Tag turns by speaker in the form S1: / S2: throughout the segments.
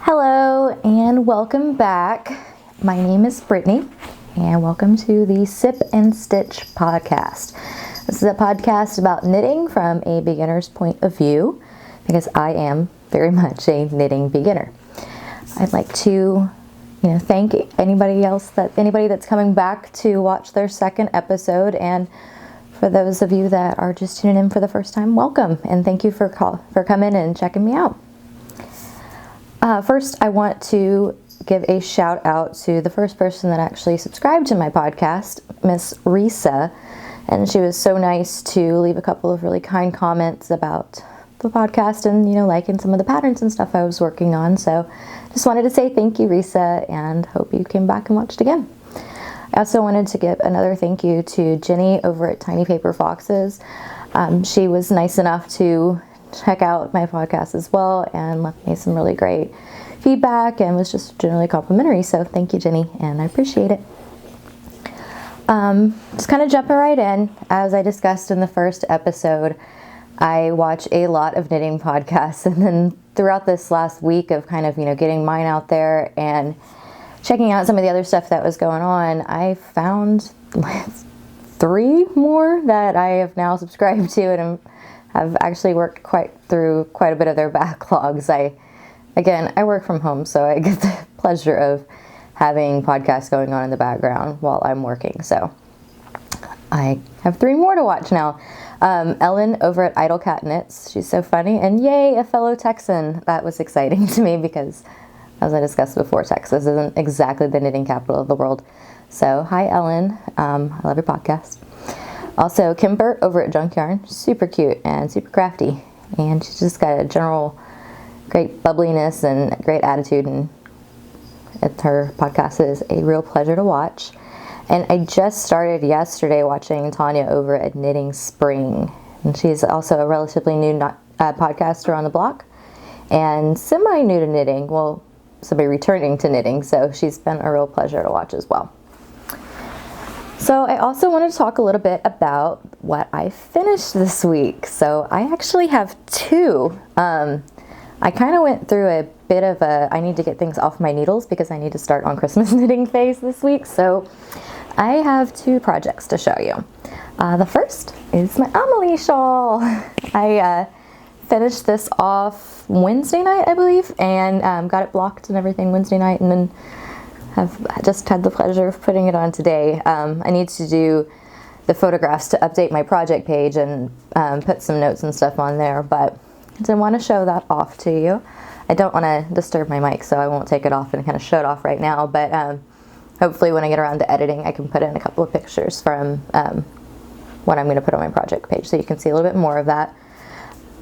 S1: Hello and welcome back. My name is Brittany and welcome to the Sip and Stitch podcast. This is a podcast about knitting from a beginner's point of view because I am very much a knitting beginner. I'd like to thank anybody that's coming back to watch their second episode, and for those of you that are just tuning in for the first time, welcome and thank you for coming and checking me out. First, I want to give a shout out to the first person that actually subscribed to my podcast, Miss Risa, and she was so nice to leave a couple of really kind comments about the podcast and, liking some of the patterns and stuff I was working on. So just wanted to say thank you, Risa, and hope you came back and watched again. I also wanted to give another thank you to Jenny over at Tiny Paper Foxes. She was nice enough to check out my podcast as well and left me some really great feedback and was just generally complimentary. So thank you, Jenny, and I appreciate it. Just kind of jumping right in. As I discussed in the first episode, I watch a lot of knitting podcasts, and then throughout this last week of kind of, getting mine out there and checking out some of the other stuff that was going on, I found 3 more that I have now subscribed to and have actually worked through quite a bit of their backlogs. I work from home, so I get the pleasure of having podcasts going on in the background while I'm working. So I have 3 more to watch now. Ellen over at Idle Cat Knits. She's so funny. And yay, a fellow Texan. That was exciting to me because, as I discussed before, Texas isn't exactly the knitting capital of the world. So hi, Ellen. I love your podcast. Also, Kimber over at Junk Yarn, super cute and super crafty, and she's just got a general great bubbliness and great attitude, and her podcast is a real pleasure to watch. And I just started yesterday watching Tanya over at Knitting Spring, and she's also a relatively new podcaster on the block and semi-new to knitting, well, somebody returning to knitting, so she's been a real pleasure to watch as well. So I also wanted to talk a little bit about what I finished this week. So I actually have 2. I kind of went through a bit of I need to get things off my needles because I need to start on Christmas knitting phase this week. So I have 2 projects to show you. The first is my Amelie shawl. I finished this off Wednesday night, I believe, and got it blocked and everything Wednesday night, and then have just had the pleasure of putting it on today. I need to do the photographs to update my project page and put some notes and stuff on there, but I want to show that off to you. I don't want to disturb my mic, so I won't take it off and kind of show it off right now, but hopefully when I get around to editing, I can put in a couple of pictures from what I'm going to put on my project page so you can see a little bit more of that.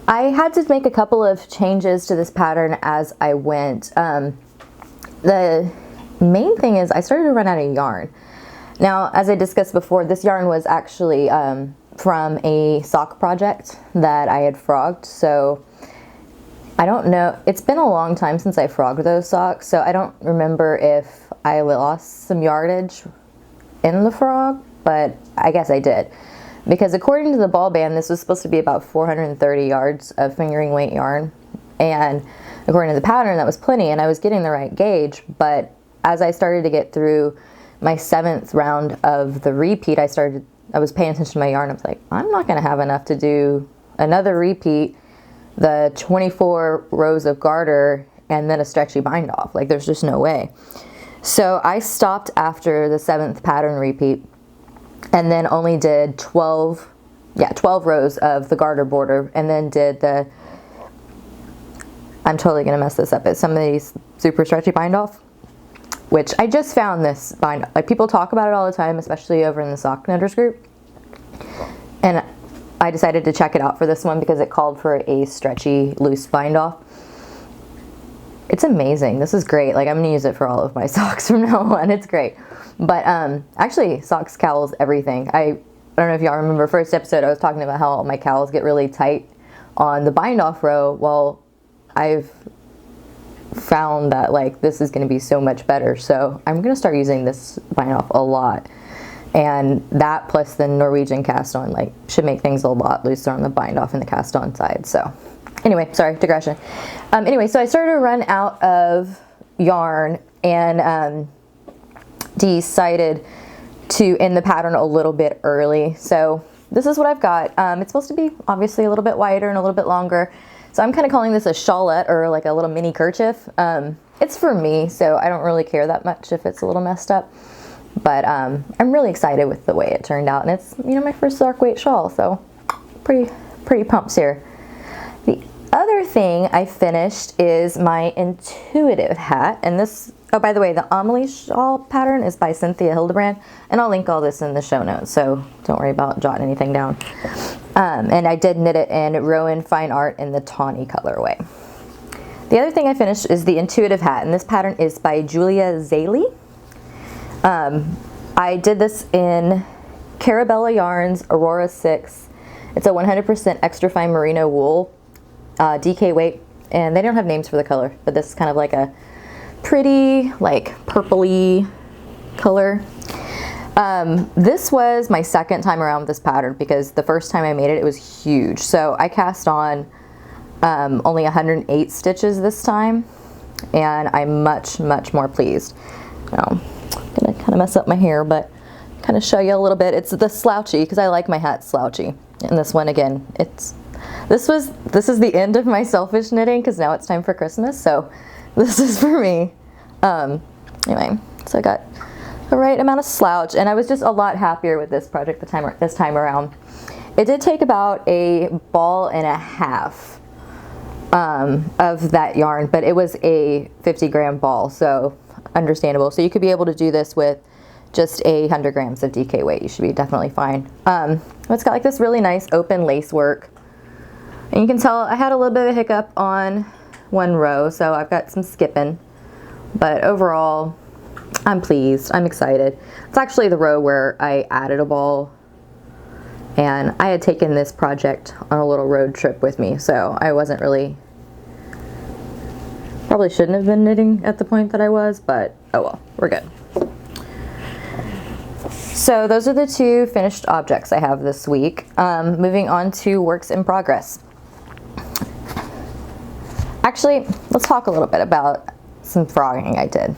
S1: I had to make a couple of changes to this pattern as I went. The main thing is I started to run out of yarn. Now, as I discussed before, this yarn was actually from a sock project that I had frogged, so I don't know, it's been a long time since I frogged those socks, so I don't remember if I lost some yardage in the frog, but I guess I did. Because according to the ball band, this was supposed to be about 430 yards of fingering weight yarn, and according to the pattern, that was plenty, and I was getting the right gauge, but as I started to get through my 7th round of the repeat, I was paying attention to my yarn. I was like, I'm not going to have enough to do another repeat, the 24 rows of garter, and then a stretchy bind off. Like, there's just no way. So I stopped after the 7th pattern repeat and then only did 12 rows of the garter border, and then did I'm totally going to mess this up, but some of these super stretchy bind off, which I just found this bind, like people talk about it all the time, especially over in the sock knitters group. And I decided to check it out for this one because it called for a stretchy loose bind off. It's amazing. This is great. Like, I'm going to use it for all of my socks from now on. It's great. But actually, socks, cowls, everything. I don't know if y'all remember first episode, I was talking about how my cowls get really tight on the bind off row. Well, I've found that like this is going to be so much better. So I'm going to start using this bind off a lot And that plus the Norwegian cast on like should make things a lot looser on the bind off and the cast on side. So anyway, sorry, digression. Anyway, so I started to run out of yarn and decided to end the pattern a little bit early. So this is what I've got. It's supposed to be obviously a little bit wider and a little bit longer. So I'm kind of calling this a shawlette or like a little mini kerchief. It's for me, so I don't really care that much if it's a little messed up. But I'm really excited with the way it turned out. And it's, you know, my first dark weight shawl, so pretty pumped here. The other thing I finished is my intuitive hat. And this, oh, by the way, the Amelie shawl pattern is by Cynthia Hildebrand. And I'll link all this in the show notes, so don't worry about jotting anything down. And I did knit it in Rowan Fine Art in the tawny colorway. The other thing I finished is the intuitive hat, and this pattern is by Julia Zaley. I did this in Carabella Yarns Aurora 6. It's a 100% extra fine merino wool, DK weight, and they don't have names for the color, but this is kind of like a pretty, like purpley color. This was my second time around with this pattern because the first time I made it, it was huge. So I cast on only 108 stitches this time, and I'm much more pleased. I'm gonna kind of mess up my hair, but kind of show you a little bit. It's the slouchy because I like my hat slouchy. And this one again, this is the end of my selfish knitting because now it's time for Christmas. So this is for me. Anyway, so I got the right amount of slouch, and I was just a lot happier with this project this time around. It did take about a ball and a half of that yarn, but it was a 50-gram ball, so understandable. So you could be able to do this with just 100 grams of DK weight. You should be definitely fine. It's got like this really nice open lace work, and you can tell I had a little bit of a hiccup on one row, so I've got some skipping, but overall I'm pleased. I'm excited. It's actually the row where I added a ball, and I had taken this project on a little road trip with me, so I wasn't really, probably shouldn't have been knitting at the point that I was, but oh well, we're good. So those are the two finished objects I have this week. Moving on to works in progress. Actually, let's talk a little bit about some frogging I did.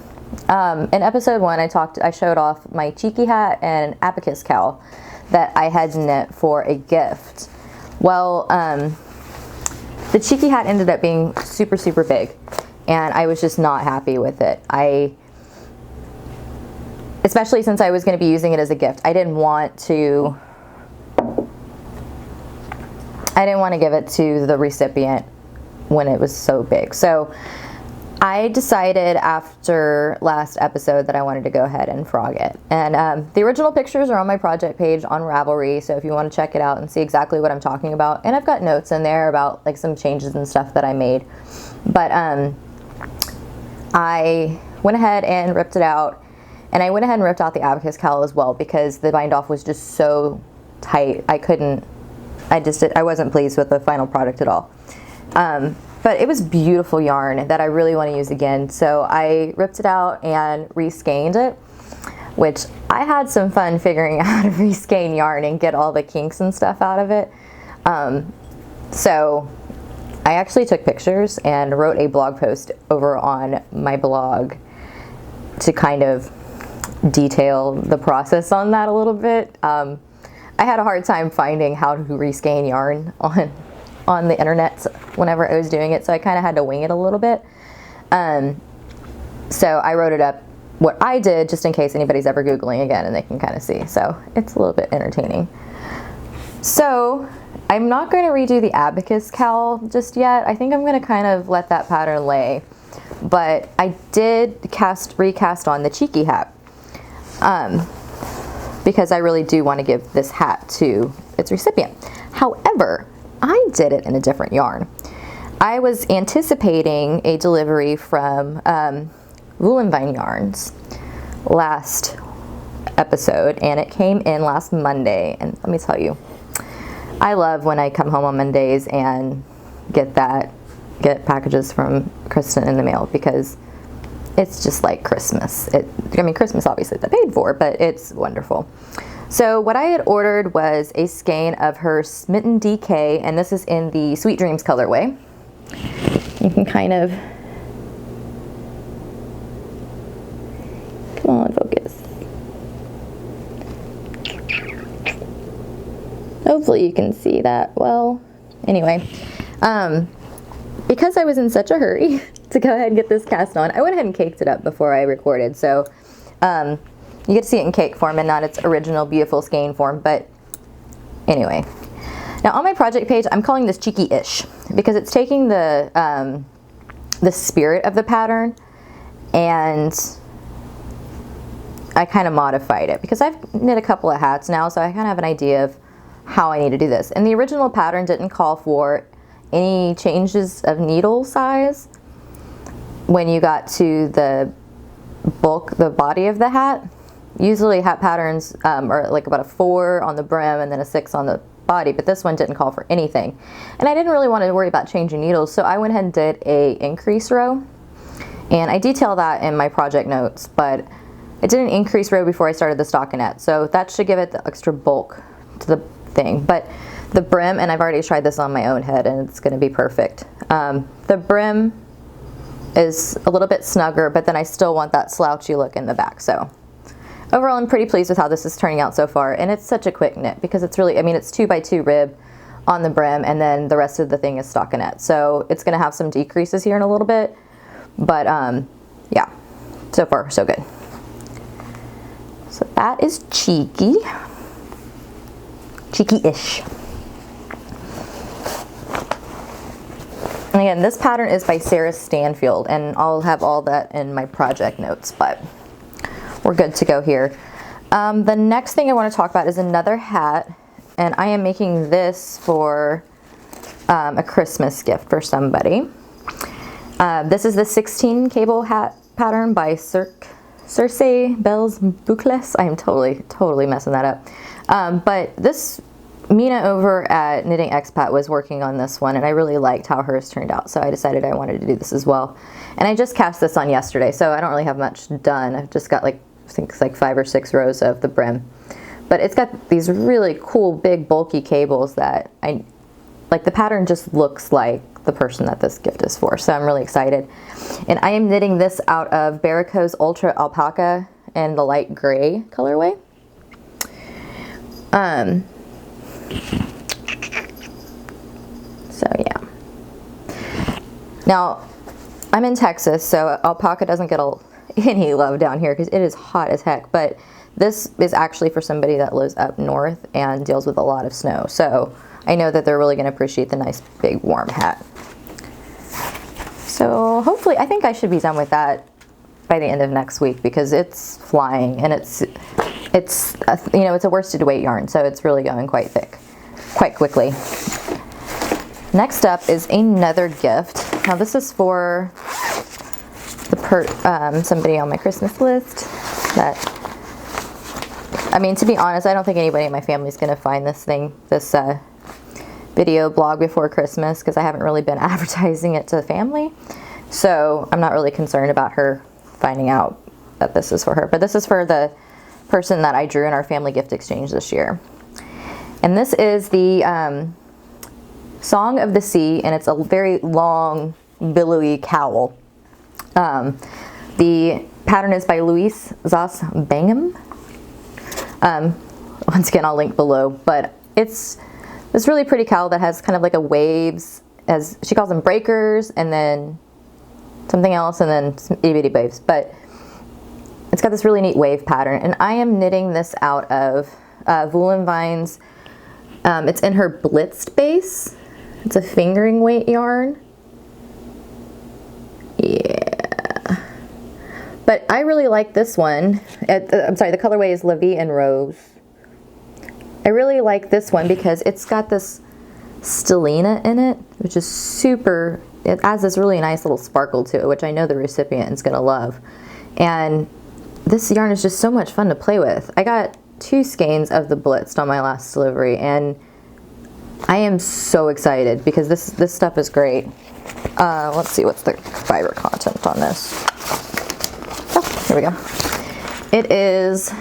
S1: In episode 1, I showed off my cheeky hat and abacus cowl that I had knit for a gift. Well, the cheeky hat ended up being super big, and I was just not happy with it. Especially since I was going to be using it as a gift, I didn't want to give it to the recipient when it was so big. So I decided after last episode that I wanted to go ahead and frog it. And the original pictures are on my project page on Ravelry, so if you want to check it out and see exactly what I'm talking about. And I've got notes in there about like some changes and stuff that I made. But I went ahead and ripped it out. And I went ahead and ripped out the abacus cowl as well because the bind off was just so tight. I wasn't pleased with the final product at all. But it was beautiful yarn that I really want to use again. So I ripped it out and reskeined it, which I had some fun figuring out how to reskein yarn and get all the kinks and stuff out of it. So I actually took pictures and wrote a blog post over on my blog to kind of detail the process on that a little bit. I had a hard time finding how to reskein yarn on the internet whenever I was doing it, so I kind of had to wing it a little bit. So I wrote it up what I did just in case anybody's ever Googling again and they can kind of see. So it's a little bit entertaining. So I'm not going to redo the abacus cowl just yet. I think I'm going to kind of let that pattern lay. But I did recast on the cheeky hat because I really do want to give this hat to its recipient. However, I did it in a different yarn. I was anticipating a delivery from Woolenvine Yarns last episode, and it came in last Monday. And let me tell you, I love when I come home on Mondays and get packages from Kristen in the mail because it's just like Christmas. Christmas obviously they paid for, but it's wonderful. So what I had ordered was a skein of her Smitten DK, and this is in the Sweet Dreams colorway. You can kind of, come on, focus. Hopefully you can see that well. Anyway, because I was in such a hurry to go ahead and get this cast on, I went ahead and caked it up before I recorded. So you get to see it in cake form and not its original beautiful skein form. But anyway, now on my project page, I'm calling this cheeky-ish because it's taking the spirit of the pattern, and I kind of modified it because I've knit a couple of hats now, so I kind of have an idea of how I need to do this. And the original pattern didn't call for any changes of needle size when you got to the body of the hat. Usually hat patterns are like about a 4 on the brim and then a 6 on the body, but this one didn't call for anything. And I didn't really want to worry about changing needles, so I went ahead and did a increase row. And I detail that in my project notes, but I did an increase row before I started the stockinette, so that should give it the extra bulk to the thing. But the brim, and I've already tried this on my own head and it's going to be perfect. The brim is a little bit snugger, but then I still want that slouchy look in the back. So overall, I'm pretty pleased with how this is turning out so far, and it's such a quick knit because it's really, I mean, it's 2x2 rib on the brim, and then the rest of the thing is stockinette. So it's going to have some decreases here in a little bit, but yeah, so far so good. So that is cheeky-ish. And again, this pattern is by Sarah Stanfield, and I'll have all that in my project notes, but we're good to go here. The next thing I want to talk about is another hat, and I am making this for a Christmas gift for somebody. This is the 16 cable hat pattern by Circe Belles Boucles. I am totally messing that up. But this, Mina over at Knitting Expat was working on this one, and I really liked how hers turned out, so I decided I wanted to do this as well. And I just cast this on yesterday, so I don't really have much done. I've just got like, I think it's like 5 or 6 rows of the brim. But it's got these really cool, big, bulky cables that I like. The pattern just looks like the person that this gift is for, so I'm really excited. And I am knitting this out of Barrico's Ultra Alpaca and the light gray colorway. So yeah. Now, I'm in Texas, so alpaca doesn't get any love down here because it is hot as heck, but this is actually for somebody that lives up north and deals with a lot of snow. So I know that they're really going to appreciate the nice big warm hat. So hopefully, I think I should be done with that by the end of next week because it's flying, and it's you know, it's a worsted weight yarn, so it's really going quite thick, quite quickly. Next up is another gift. Now this is for the somebody on my Christmas list that, I mean, to be honest, I don't think anybody in my family is going to find this video blog before Christmas because I haven't really been advertising it to the family. So I'm not really concerned about her finding out that this is for her. But this is for the person that I drew in our family gift exchange this year. And this is the Song of the Sea, and it's a very long, billowy cowl. The pattern is by Louise Zas Bangham. Once again, I'll link below, but it's this really pretty cowl that has kind of like a waves, as she calls them, breakers, and then something else, and then some itty bitty waves. But it's got this really neat wave pattern, and I am knitting this out of Woolen Vines. It's in her blitzed base. It's a fingering weight yarn. Yeah. But I really like this one. I'm sorry, the colorway is La Vie en Rose. I really like this one because it's got this stellina in it, which is super, it adds this really nice little sparkle to it, which I know the recipient is going to love. And this yarn is just so much fun to play with. I got 2 skeins of the blitzed on my last delivery, and I am so excited because this stuff is great. Let's see what's the fiber content on this. Oh, here we go. It is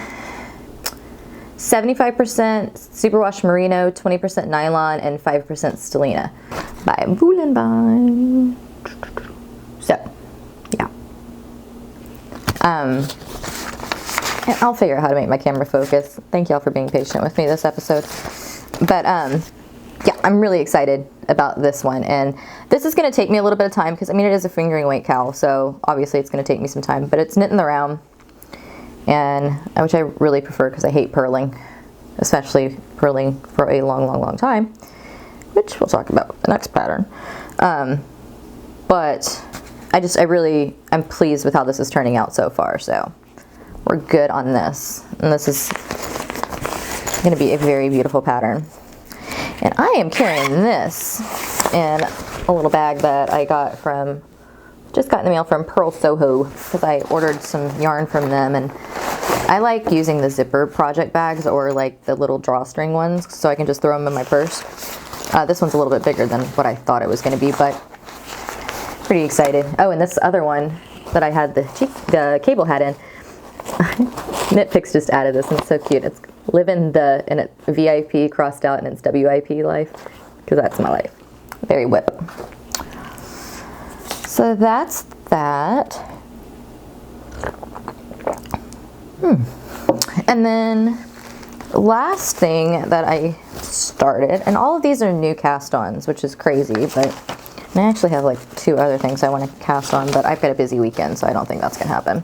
S1: 75% superwash merino, 20% nylon, and 5% stellina by Woolenbein. So, yeah. And I'll figure out how to make my camera focus. Thank y'all for being patient with me this episode. But yeah, I'm really excited about this one. And this is going to take me a little bit of time because, I mean, it is a fingering weight cowl, so obviously it's going to take me some time. But it's knit in the round, and which I really prefer because I hate purling, especially purling for a long, long, long time, which we'll talk about the next pattern. But I'm pleased with how this is turning out so far. So we're good on this. And this is going to be a very beautiful pattern. And I am carrying this in a little bag that I just got in the mail from Pearl Soho, because I ordered some yarn from them, and I like using the zipper project bags or like the little drawstring ones, so I can just throw them in my purse. This one's a little bit bigger than what I thought it was going to be, but pretty excited. Oh, and this other one that I had the cable hat in, Knitpicks just added this, and it's so cute. It's and it's VIP crossed out, and it's WIP life, because that's my life. Very WIP. So that's that. And then last thing that I started, and all of these are new cast-ons, which is crazy, but I actually have like 2 other things I want to cast on, but I've got a busy weekend, so I don't think that's gonna happen.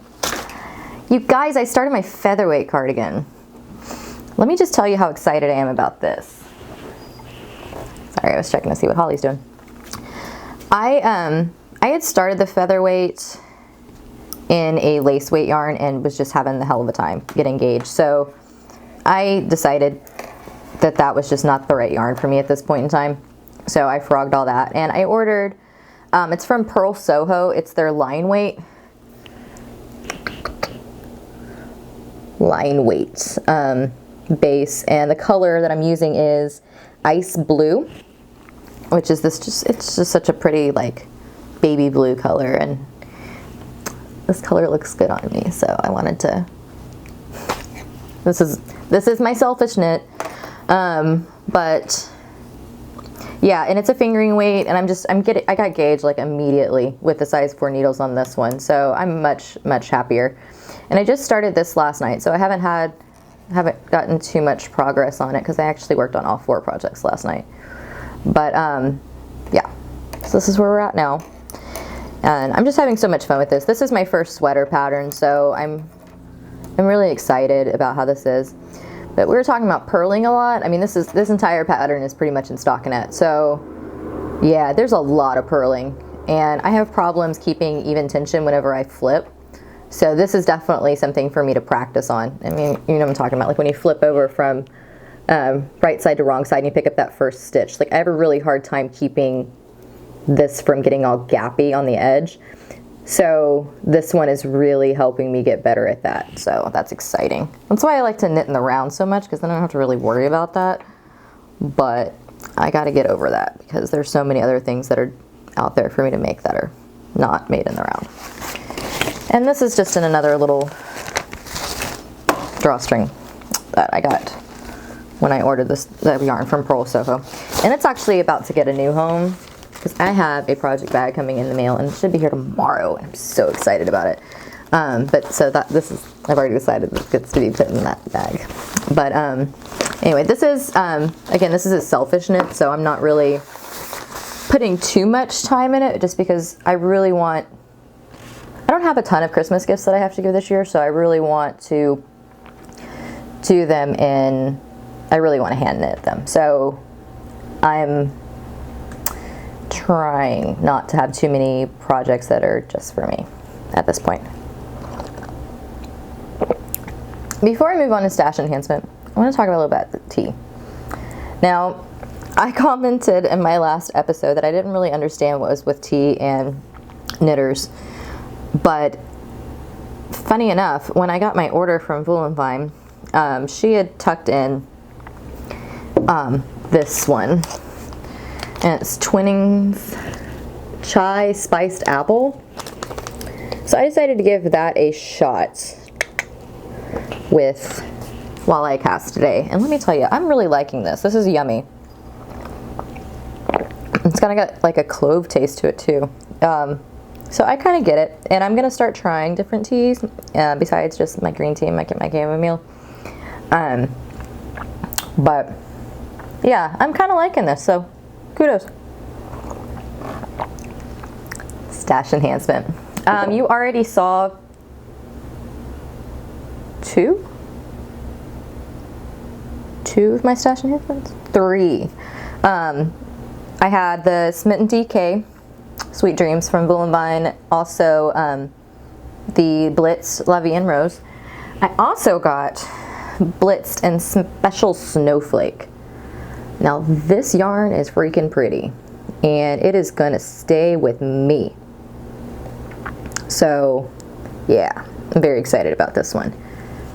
S1: You guys, I started my featherweight cardigan. Let me just tell you how excited I am about this. Sorry, I was checking to see what Holly's doing. I had started the featherweight in a lace weight yarn and was just having the hell of a time getting gauged. So I decided that that was just not the right yarn for me at this point in time. So I frogged all that, and I ordered, it's from Pearl Soho. It's their line weight base, and the color that I'm using is ice blue, which is it's just such a pretty like baby blue color, and this color looks good on me, so I wanted to, this is my selfish knit, but yeah, and it's a fingering weight, and I got gauged like immediately with the size 4 needles on this one, so I'm much happier. And I just started this last night, so I haven't gotten too much progress on it because I actually worked on all 4 projects last night. But yeah, so this is where we're at now, and I'm just having so much fun with this. This is my first sweater pattern, so I'm really excited about how this is. But we were talking about purling a lot. I mean, this entire pattern is pretty much in stockinette, so yeah, there's a lot of purling, and I have problems keeping even tension whenever I flip. So this is definitely something for me to practice on. I mean, you know what I'm talking about, like when you flip over from right side to wrong side and you pick up that first stitch. Like I have a really hard time keeping this from getting all gappy on the edge. So this one is really helping me get better at that. So that's exciting. That's why I like to knit in the round so much, because then I don't have to really worry about that. But I got to get over that because there's so many other things that are out there for me to make that are not made in the round. And this is just in another little drawstring that I got when I ordered the yarn from Pearl Soho. And it's actually about to get a new home because I have a project bag coming in the mail, and it should be here tomorrow, and I'm so excited about it. But so I've already decided that it gets to be put in that bag. But anyway, this is, again, this is a selfish knit, so I'm not really putting too much time in it, just because I don't have a ton of Christmas gifts that I have to give this year, so I really want to do them I really want to hand knit them. So I'm trying not to have too many projects that are just for me at this point. Before I move on to stash enhancement, I want to talk a little about the tea. Now, I commented in my last episode that I didn't really understand what was with tea and knitters. But funny enough, when I got my order from Woolenbein, she had tucked in this one, and it's Twinings Chai Spiced Apple. So I decided to give that a shot with while I cast today. And let me tell you, I'm really liking this. This is yummy. It's kind of got like a clove taste to it too. So I kind of get it. And I'm going to start trying different teas besides just my green tea and my chamomile. But yeah, I'm kind of liking this. So kudos. Stash enhancement. You already saw two of my stash enhancements? Three. I had the Smitten DK Sweet Dreams from Bull and Vine, also the Blitz La Vie en Rose. I also got Blitzed and Special Snowflake. Now this yarn is freaking pretty, and it is gonna stay with me. So yeah, I'm very excited about this one.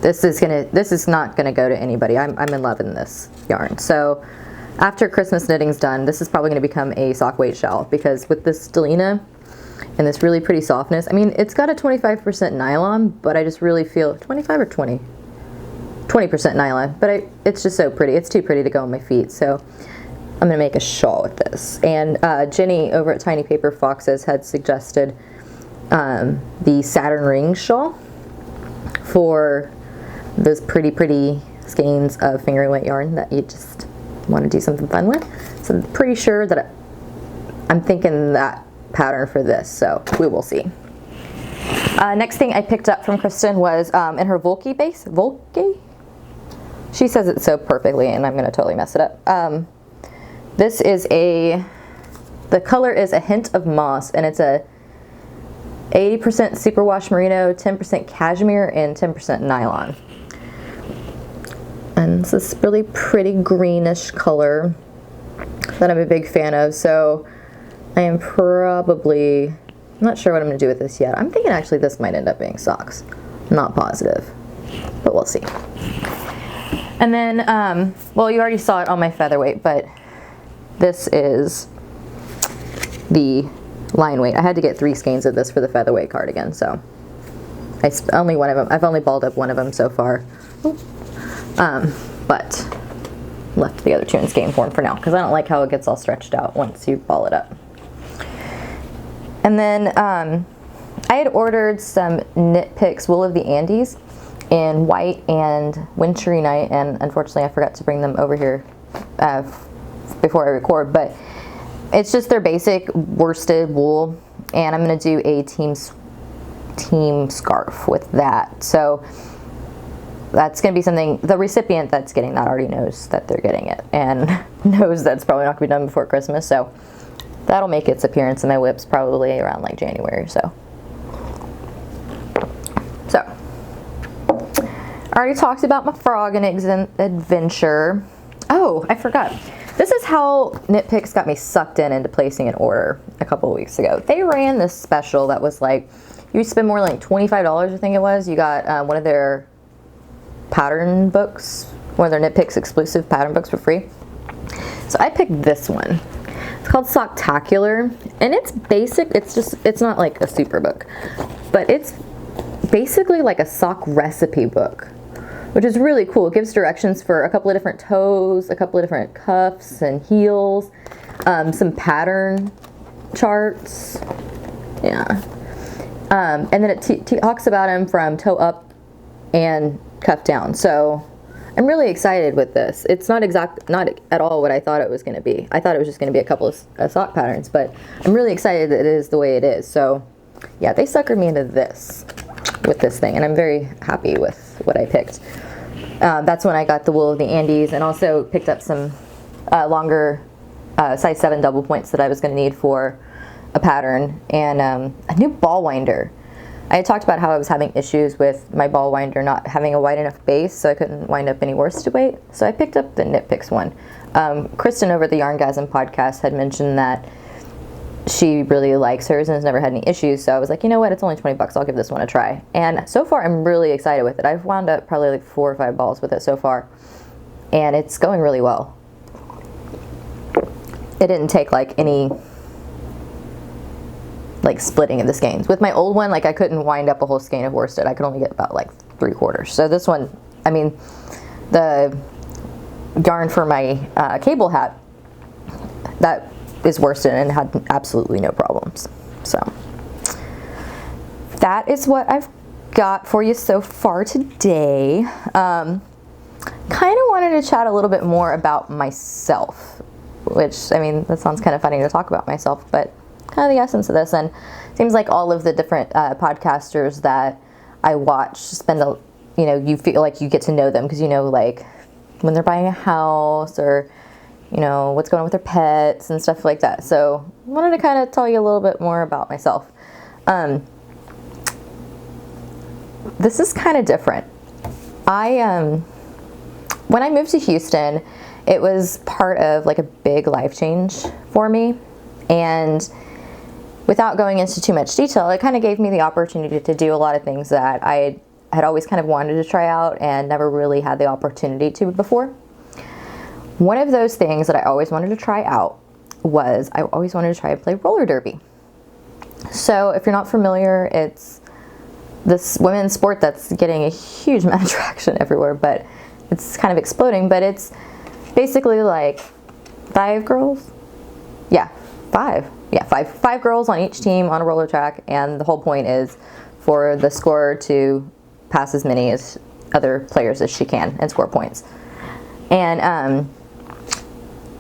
S1: This is not gonna go to anybody. I'm in love in this yarn. So after Christmas knitting's done, this is probably gonna become a sock weight shell, because with this stellina and this really pretty softness, I mean, it's got a 25% nylon, but I just really feel 25 or 20? 20% nylon, but it's just so pretty. It's too pretty to go on my feet, so I'm gonna make a shawl with this. And Jenny over at Tiny Paper Foxes had suggested the Saturn Ring shawl for those pretty skeins of finger weight yarn that you just want to do something fun with. So I'm pretty sure that I'm thinking that pattern for this, so we will see. Next thing I picked up from Kristen was in her Volke base. Volke? She says it so perfectly, and I'm going to totally mess it up. This is the color is a hint of moss, and it's a 80% superwash merino, 10% cashmere, and 10% nylon. And this is really pretty greenish color that I'm a big fan of. So I am probably, I'm not sure what I'm going to do with this yet. I'm thinking actually this might end up being socks. I'm not positive, but we'll see. And then, well, you already saw it on my featherweight, but this is the line weight. I had to get 3 skeins of this for the featherweight cardigan, so I've only balled up one of them so far. But left the other 2 in skein form for now, because I don't like how it gets all stretched out once you ball it up. And then I had ordered some Knit Picks Wool of the Andes in white and wintry night, and unfortunately I forgot to bring them over here before I record, but it's just their basic worsted wool, and I'm going to do a team scarf with that. So that's going to be something, the recipient that's getting that already knows that they're getting it, and knows that's probably not going to be done before Christmas, so that'll make its appearance in my WIPs probably around like January or so. So, I already talked about my frog and eggs adventure. Oh, I forgot. This is how Knit Picks got me sucked into placing an order a couple of weeks ago. They ran this special that was like, you spend more like $25, I think it was. You got one of their pattern books, one of their Knit Picks exclusive pattern books for free. So I picked this one. It's called Socktacular, and it's basic. It's not like a super book, but it's basically like a sock recipe book, which is really cool. It gives directions for a couple of different toes, a couple of different cuffs and heels, some pattern charts, yeah. And then it talks about them from toe up and cuff down. So I'm really excited with this. It's not at all what I thought it was going to be. I thought it was just going to be a couple of sock patterns, but I'm really excited that it is the way it is. So yeah, they suckered me into this with this thing, and I'm very happy with what I picked. That's when I got the Wool of the Andes, and also picked up some longer size 7 double points that I was going to need for a pattern, and a new ball winder. I had talked about how I was having issues with my ball winder not having a wide enough base, so I couldn't wind up any worsted weight. So I picked up the Knit Picks one. Kristen over at the Yarngasm podcast had mentioned that she really likes hers and has never had any issues, so I was like, you know what, it's only 20 bucks, I'll give this one a try. And so far I'm really excited with it. I've wound up probably like 4 or 5 balls with it so far, and it's going really well. It didn't take like any like splitting of the skeins. With my old one, like I couldn't wind up a whole skein of worsted. I could only get about like 3/4. So this one, I mean, the yarn for my cable hat, that is worsted and had absolutely no problems. So that is what I've got for you so far today. Kind of wanted to chat a little bit more about myself, which, I mean, that sounds kind of funny to talk about myself, but kind of the essence of this. And it seems like all of the different podcasters that I watch spend a, you know, you feel like you get to know them because you know, like when they're buying a house, or you know what's going on with their pets and stuff like that. So I wanted to kind of tell you a little bit more about myself. This is kind of different. When I moved to Houston, it was part of like a big life change for me, and without going into too much detail, it kind of gave me the opportunity to do a lot of things that I had always kind of wanted to try out and never really had the opportunity to before. One of those things that I always wanted to try out was I always wanted to try and play roller derby. So if you're not familiar, it's this women's sport that's getting a huge amount of traction everywhere, but it's kind of exploding. But it's basically like five girls on each team on a roller track, and the whole point is for the scorer to pass as many as other players as she can and score points. And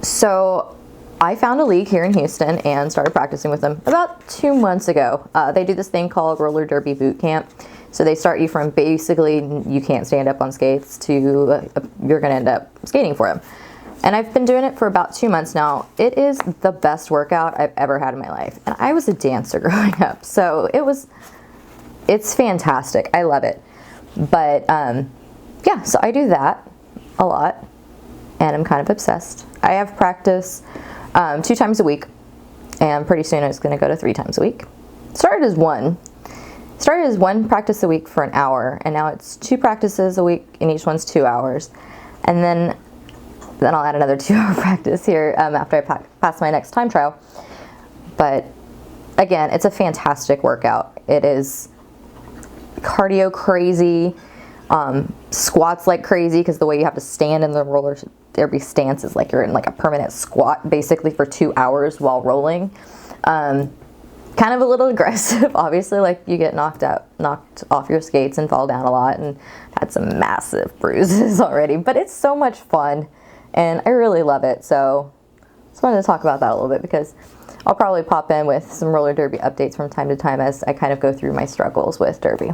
S1: so I found a league here in Houston and started practicing with them about 2 months ago. They do this thing called roller derby boot camp. So they start you from basically you can't stand up on skates to you're going to end up skating for them. And I've been doing it for about 2 months now. It is the best workout I've ever had in my life. And I was a dancer growing up, so it's fantastic. I love it. But yeah, so I do that a lot, and I'm kind of obsessed. I have practice 2 times a week, and pretty soon it's going to go to 3 times a week. Started as one practice a week for an hour, and now it's 2 practices a week, and each one's 2 hours. And then I'll add another 2-hour practice here after I pass my next time trial. But again, it's a fantastic workout. It is cardio crazy, squats like crazy, because the way you have to stand in the roller derby stance is like you're in like a permanent squat basically for 2 hours while rolling. Kind of a little aggressive, obviously, like you get knocked off your skates and fall down a lot, and had some massive bruises already, but it's so much fun and I really love it. So just wanted to talk about that a little bit, because I'll probably pop in with some roller derby updates from time to time as I kind of go through my struggles with derby.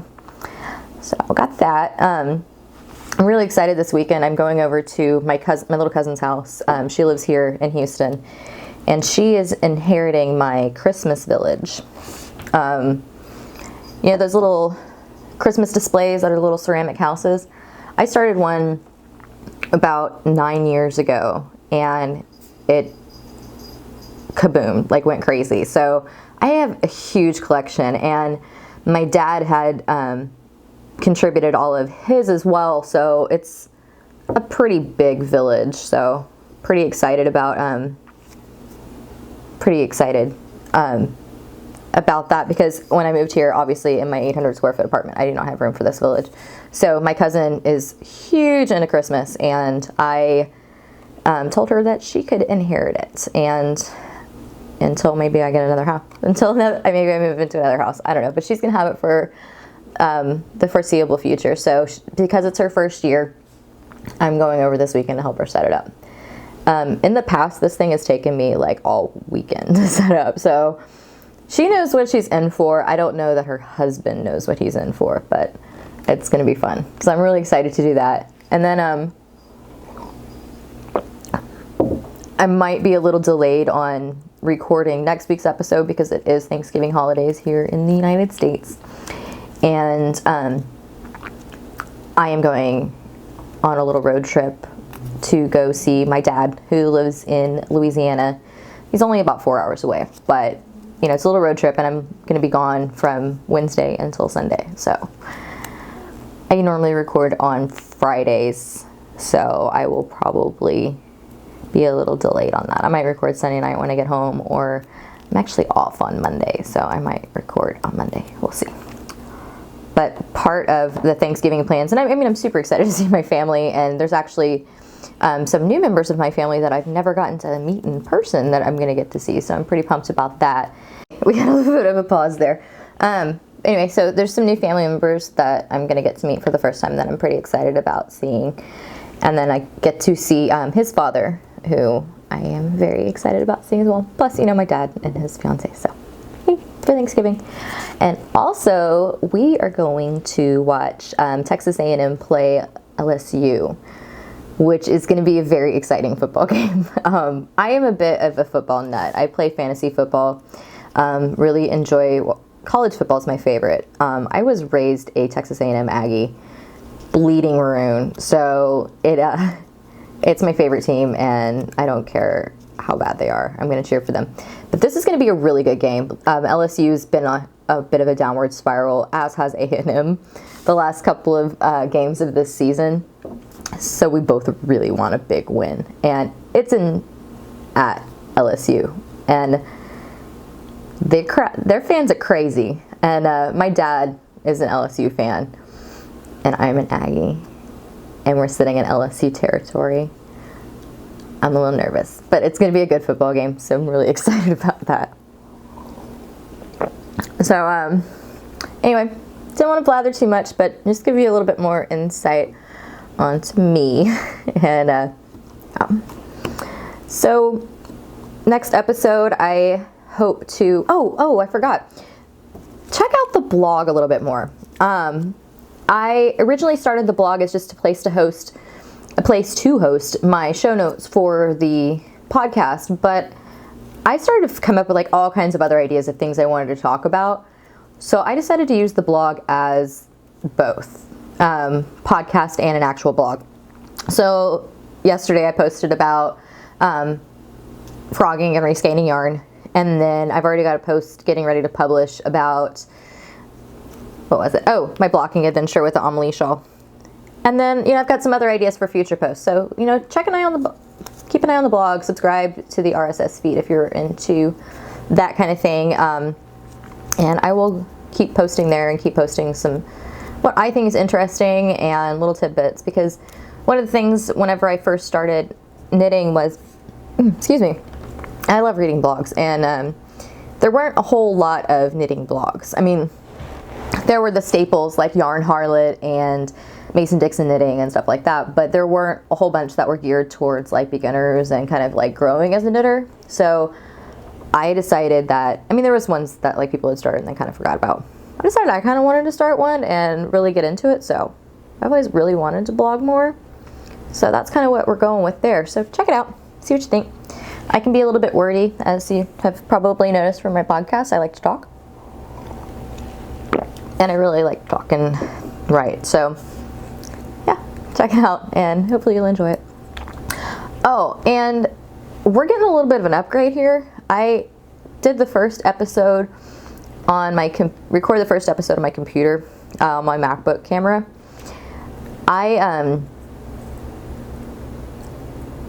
S1: So I got that. I'm really excited this weekend. I'm going over to my little cousin's house. She lives here in Houston, and she is inheriting my Christmas village. You know, those little Christmas displays that are little ceramic houses. I started one about 9 years ago, and it kaboomed, like went crazy. So I have a huge collection, and my dad had contributed all of his as well, so it's a pretty big village. So pretty excited about that, because when I moved here, obviously in my 800 square foot apartment, I do not have room for this village. So my cousin is huge into Christmas, and I told her that she could inherit it, and until maybe I get another house, maybe I move into another house, I don't know, but she's gonna have it for the foreseeable future. So because it's her first year, I'm going over this weekend to help her set it up. In the past, this thing has taken me like all weekend to set up, so she knows what she's in for. I don't know that her husband knows what he's in for, but it's gonna be fun, so I'm really excited to do that. And then I might be a little delayed on recording next week's episode because it is Thanksgiving holidays here in the United States, and I am going on a little road trip to go see my dad, who lives in Louisiana. He's only about 4 hours away, but you know, it's a little road trip, and I'm going to be gone from Wednesday until Sunday. So I normally record on Fridays, so I will probably be a little delayed on that. I might record Sunday night when I get home, or I'm actually off on Monday, so I might record on Monday. We'll see. But part part of the Thanksgiving plans. And I mean, I'm super excited to see my family, and there's actually some new members of my family that I've never gotten to meet in person that I'm going to get to see. So I'm pretty pumped about that. We had a little bit of a pause there. Anyway, so there's some new family members that I'm going to get to meet for the first time that I'm pretty excited about seeing. And then I get to see his father, who I am very excited about seeing as well. Plus, my dad and his fiance. So, for Thanksgiving. And also, we are going to watch Texas A&M play LSU, which is going to be a very exciting football game. I am a bit of a football nut. I play fantasy football. Really enjoy college football is my favorite. I was raised a Texas A&M Aggie, bleeding maroon, so it's my favorite team, and I don't care how bad they are. I'm going to cheer for them. But this is going to be a really good game. LSU's been on a bit of a downward spiral, as has A&M the last couple of games of this season. So we both really want a big win, and it's at LSU, and their fans are crazy. And my dad is an LSU fan, and I'm an Aggie, and we're sitting in LSU territory. I'm a little nervous, but it's going to be a good football game, so I'm really excited about that. So anyway, don't want to blather too much, but just give you a little bit more insight onto me. And so next episode, I hope to I forgot, check out the blog a little bit more. I originally started the blog as just a place to host my show notes for the podcast, but I started to come up with like all kinds of other ideas of things I wanted to talk about. So I decided to use the blog as both podcast and an actual blog. So yesterday I posted about frogging and rescanning yarn, and then I've already got a post getting ready to publish about, what was it? Oh, my blocking adventure with the Amelie shawl. And then, I've got some other ideas for future posts. So, keep an eye on the blog, subscribe to the RSS feed if you're into that kind of thing. And I will keep posting there and keep posting some what I think is interesting and little tidbits, because one of the things whenever I first started knitting was, excuse me, I love reading blogs, and there weren't a whole lot of knitting blogs. I mean, there were the staples like Yarn Harlot and Mason-Dixon knitting and stuff like that, but there weren't a whole bunch that were geared towards like beginners and kind of like growing as a knitter. So I decided that, there was ones that like people had started and then kind of forgot about. I decided I kind of wanted to start one and really get into it, so I've always really wanted to blog more. So that's kind of what we're going with there. So check it out, see what you think. I can be a little bit wordy, as you have probably noticed from my podcast. I like to talk, and I really like talking right. So yeah, check it out, and hopefully you'll enjoy it. Oh, and we're getting a little bit of an upgrade here. I did the first episode on my recorded the first episode on my computer, on my MacBook camera. I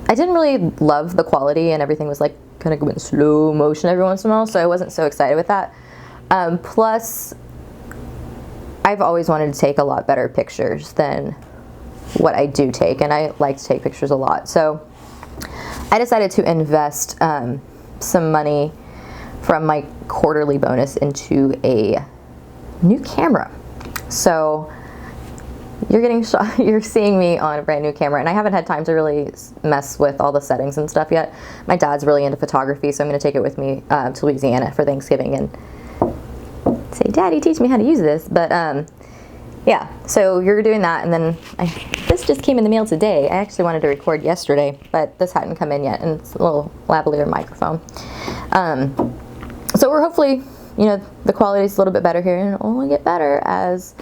S1: didn't really love the quality, and everything was like kind of going slow motion every once in a while, so I wasn't so excited with that. Plus, I've always wanted to take a lot better pictures than what I do take, and I like to take pictures a lot. So I decided to invest some money from my quarterly bonus into a new camera. So you're seeing me on a brand new camera, and I haven't had time to really mess with all the settings and stuff yet. My dad's really into photography, so I'm going to take it with me to Louisiana for Thanksgiving and say, Daddy, teach me how to use this. But yeah, so you're doing that, and then this just came in the mail today. I actually wanted to record yesterday, but this hadn't come in yet, and it's a little lavalier microphone. So we're hopefully, the quality's a little bit better here, and it'll only get better as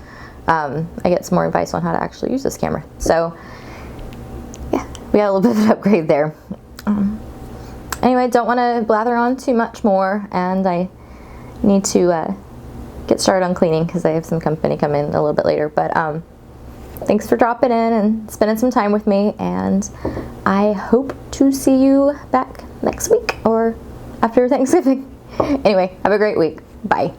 S1: I get some more advice on how to actually use this camera. So yeah, we got a little bit of an upgrade there. Anyway, don't want to blather on too much more, and I need to get started on cleaning because I have some company come in a little bit later. But thanks for dropping in and spending some time with me, and I hope to see you back next week or after Thanksgiving. Anyway, have a great week. Bye.